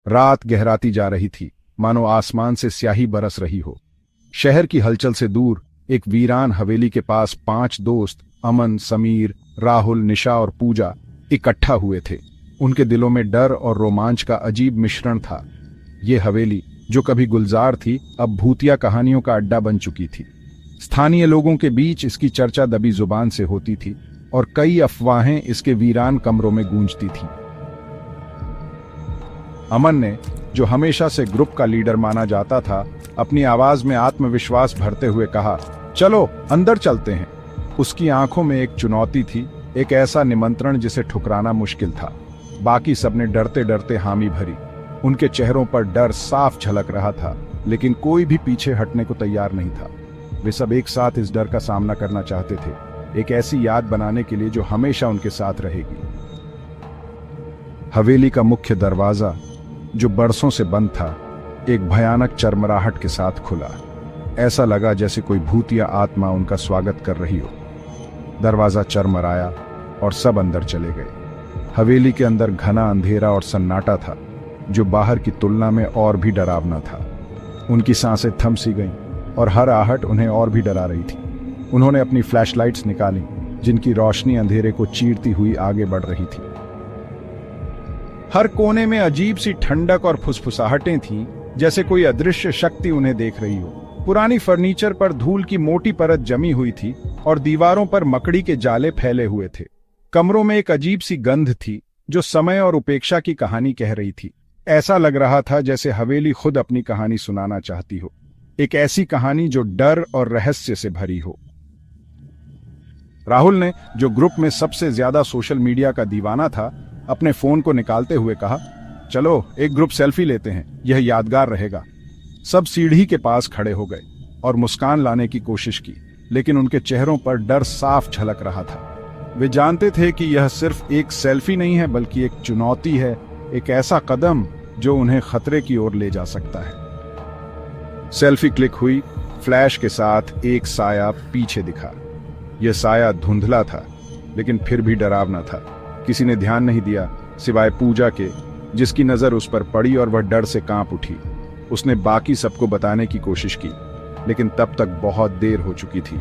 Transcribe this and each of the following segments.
रात गहराती जा रही थी, मानो आसमान से स्याही बरस रही हो। शहर की हलचल से दूर एक वीरान हवेली के पास 5 दोस्त अमन, समीर, राहुल, निशा और पूजा इकट्ठा हुए थे। उनके दिलों में डर और रोमांच का अजीब मिश्रण था। ये हवेली जो कभी गुलजार थी, अब भूतिया कहानियों का अड्डा बन चुकी थी। स्थानीय लोगों के बीच इसकी चर्चा दबी जुबान से होती थी और कई अफवाहें इसके वीरान कमरों में गूंजती थीं। अमन ने, जो हमेशा से ग्रुप का लीडर माना जाता था, अपनी आवाज में आत्मविश्वास भरते हुए कहा, चलो अंदर चलते हैं। उसकी आंखों में एक चुनौती थी, एक ऐसा निमंत्रण जिसे ठुकराना मुश्किल था। बाकी सबने डरते डरते हामी भरी। उनके चेहरों पर डर साफ झलक रहा था, लेकिन कोई भी पीछे हटने को तैयार नहीं था। वे सब एक साथ इस डर का सामना करना चाहते थे, एक ऐसी याद बनाने के लिए जो हमेशा उनके साथ रहेगी। हवेली का मुख्य दरवाजा, जो बरसों से बंद था, एक भयानक चरमराहट के साथ खुला। ऐसा लगा जैसे कोई भूतिया आत्मा उनका स्वागत कर रही हो। दरवाजा चरमराया और सब अंदर चले गए। हवेली के अंदर घना अंधेरा और सन्नाटा था, जो बाहर की तुलना में और भी डरावना था। उनकी सांसें थम सी गईं और हर आहट उन्हें और भी डरा रही थी। उन्होंने अपनी फ्लैशलाइट्स निकाली, जिनकी रोशनी अंधेरे को चीरती हुई आगे बढ़ रही थी। हर कोने में अजीब सी ठंडक और फुसफुसाहटें थीं, जैसे कोई अदृश्य शक्ति उन्हें देख रही हो। पुरानी फर्नीचर पर धूल की मोटी परत जमी हुई थी और दीवारों पर मकड़ी के जाले फैले हुए थे। कमरों में एक अजीब सी गंध थी, जो समय और उपेक्षा की कहानी कह रही थी। ऐसा लग रहा था जैसे हवेली खुद अपनी कहानी सुनाना चाहती हो, एक ऐसी कहानी जो डर और रहस्य से भरी हो। राहुल ने, जो ग्रुप में सबसे ज्यादा सोशल मीडिया का दीवाना था, अपने फोन को निकालते हुए कहा, चलो एक ग्रुप सेल्फी लेते हैं, यह यादगार रहेगा। सब सीढ़ी के पास खड़े हो गए और मुस्कान लाने की कोशिश की, लेकिन उनके चेहरों पर डर साफ झलक रहा था। वे जानते थे कि यह सिर्फ एक सेल्फी नहीं है, बल्कि एक चुनौती है, एक ऐसा कदम जो उन्हें खतरे की ओर ले जा सकता है। सेल्फी क्लिक हुई। फ्लैश के साथ एक साया पीछे दिखा। यह साया धुंधला था, लेकिन फिर भी डरावना था। किसी ने ध्यान नहीं दिया सिवाय पूजा के, जिसकी नजर उस पर पड़ी और वह डर से कांप उठी। उसने बाकी सबको बताने की कोशिश की, लेकिन तब तक बहुत देर हो चुकी थी।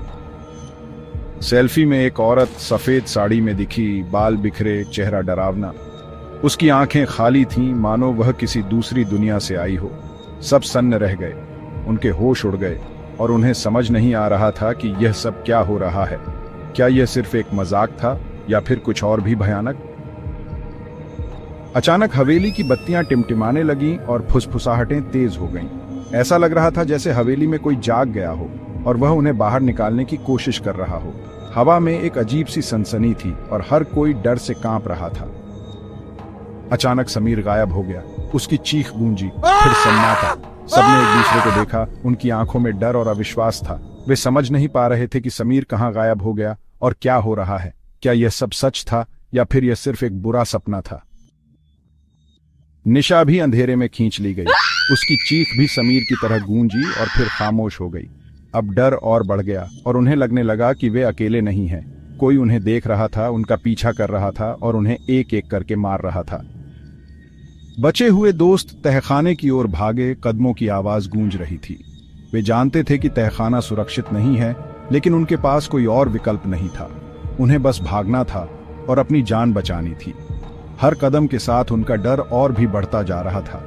सेल्फी में एक औरत सफेद साड़ी में दिखी, बाल बिखरे, चेहरा डरावना। उसकी आंखें खाली थीं, मानो वह किसी दूसरी दुनिया से आई हो। सब सन्न रह गए, उनके होश उड़ गए और उन्हें समझ नहीं आ रहा था कि यह सब क्या हो रहा है। क्या यह सिर्फ एक मजाक था या फिर कुछ और भी भयानक? अचानक हवेली की बत्तियां टिमटिमाने लगीं और फुसफुसाहटें तेज हो गईं। ऐसा लग रहा था जैसे हवेली में कोई जाग गया हो और वह उन्हें बाहर निकालने की कोशिश कर रहा हो। हवा में एक अजीब सी सनसनी थी और हर कोई डर से कांप रहा था। अचानक समीर गायब हो गया। उसकी चीख गूंजी, फिर सन्नाटा। सबने एक दूसरे को देखा। उनकी आंखों में डर और अविश्वास था। वे समझ नहीं पा रहे थे कि समीर कहां गायब हो गया और क्या हो रहा है। क्या यह सब सच था या फिर यह सिर्फ एक बुरा सपना था? निशा भी अंधेरे में खींच ली गई। उसकी चीख भी समीर की तरह गूंजी और फिर खामोश हो गई। अब डर और बढ़ गया और उन्हें लगने लगा कि वे अकेले नहीं हैं। कोई उन्हें देख रहा था, उनका पीछा कर रहा था और उन्हें एक एक करके मार रहा था। बचे हुए दोस्त तहखाने की ओर भागे। कदमों की आवाज गूंज रही थी। वे जानते थे कि तहखाना सुरक्षित नहीं है, लेकिन उनके पास कोई और विकल्प नहीं था। उन्हें बस भागना था और अपनी जान बचानी थी। हर कदम के साथ उनका डर और भी बढ़ता जा रहा था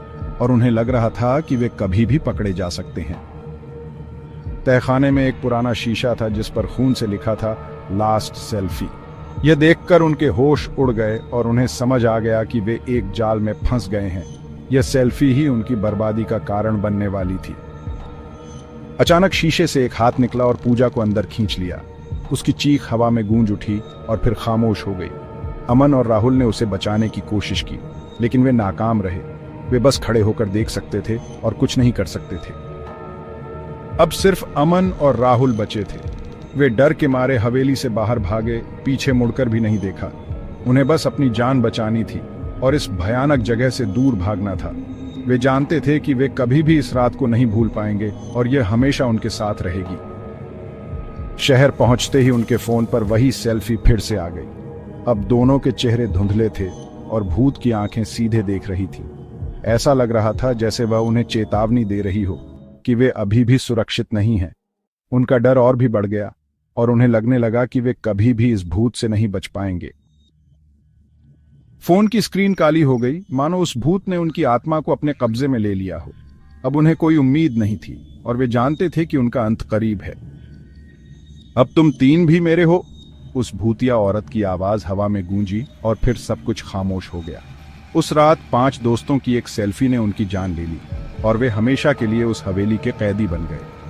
और उन्हें लग रहा था कि वे कभी भी पकड़े जा सकते हैं। तहखाने में एक पुराना शीशा था जिस पर खून से लिखा था, लास्ट सेल्फी। यह देखकर उनके होश उड़ गए और उन्हें समझ आ गया कि वे एक जाल में फंस गए हैं। यह सेल्फी ही उनकी बर्बादी का कारण बनने वाली थी। अचानक शीशे से एक हाथ निकला और पूजा को अंदर खींच लिया। उसकी चीख हवा में गूंज उठी और फिर खामोश हो गई। अमन और राहुल ने उसे बचाने की कोशिश की, लेकिन वे नाकाम रहे। वे बस खड़े होकर देख सकते थे और कुछ नहीं कर सकते थे। अब सिर्फ अमन और राहुल बचे थे। वे डर के मारे हवेली से बाहर भागे, पीछे मुड़कर भी नहीं देखा। उन्हें बस अपनी जान बचानी थी और इस भयानक जगह से दूर भागना था। वे जानते थे कि वे कभी भी इस रात को नहीं भूल पाएंगे और यह हमेशा उनके साथ रहेगी। शहर पहुंचते ही उनके फोन पर वही सेल्फी फिर से आ गई। अब दोनों के चेहरे धुंधले थे और भूत की आंखें सीधे देख रही थीं। ऐसा लग रहा था जैसे वह उन्हें चेतावनी दे रही हो कि वे अभी भी सुरक्षित नहीं हैं। उनका डर और भी बढ़ गया और उन्हें लगने लगा कि वे कभी भी इस भूत से नहीं बच पाएंगे। फोन की स्क्रीन काली हो गई, मानो उस भूत ने उनकी आत्मा को अपने कब्जे में ले लिया हो। अब उन्हें कोई उम्मीद नहीं थी और वे जानते थे कि उनका अंत करीब है। अब तुम तीन भी मेरे हो, उस भूतिया औरत की आवाज हवा में गूंजी और फिर सब कुछ खामोश हो गया। उस रात 5 दोस्तों की एक सेल्फी ने उनकी जान ले ली और वे हमेशा के लिए उस हवेली के कैदी बन गए।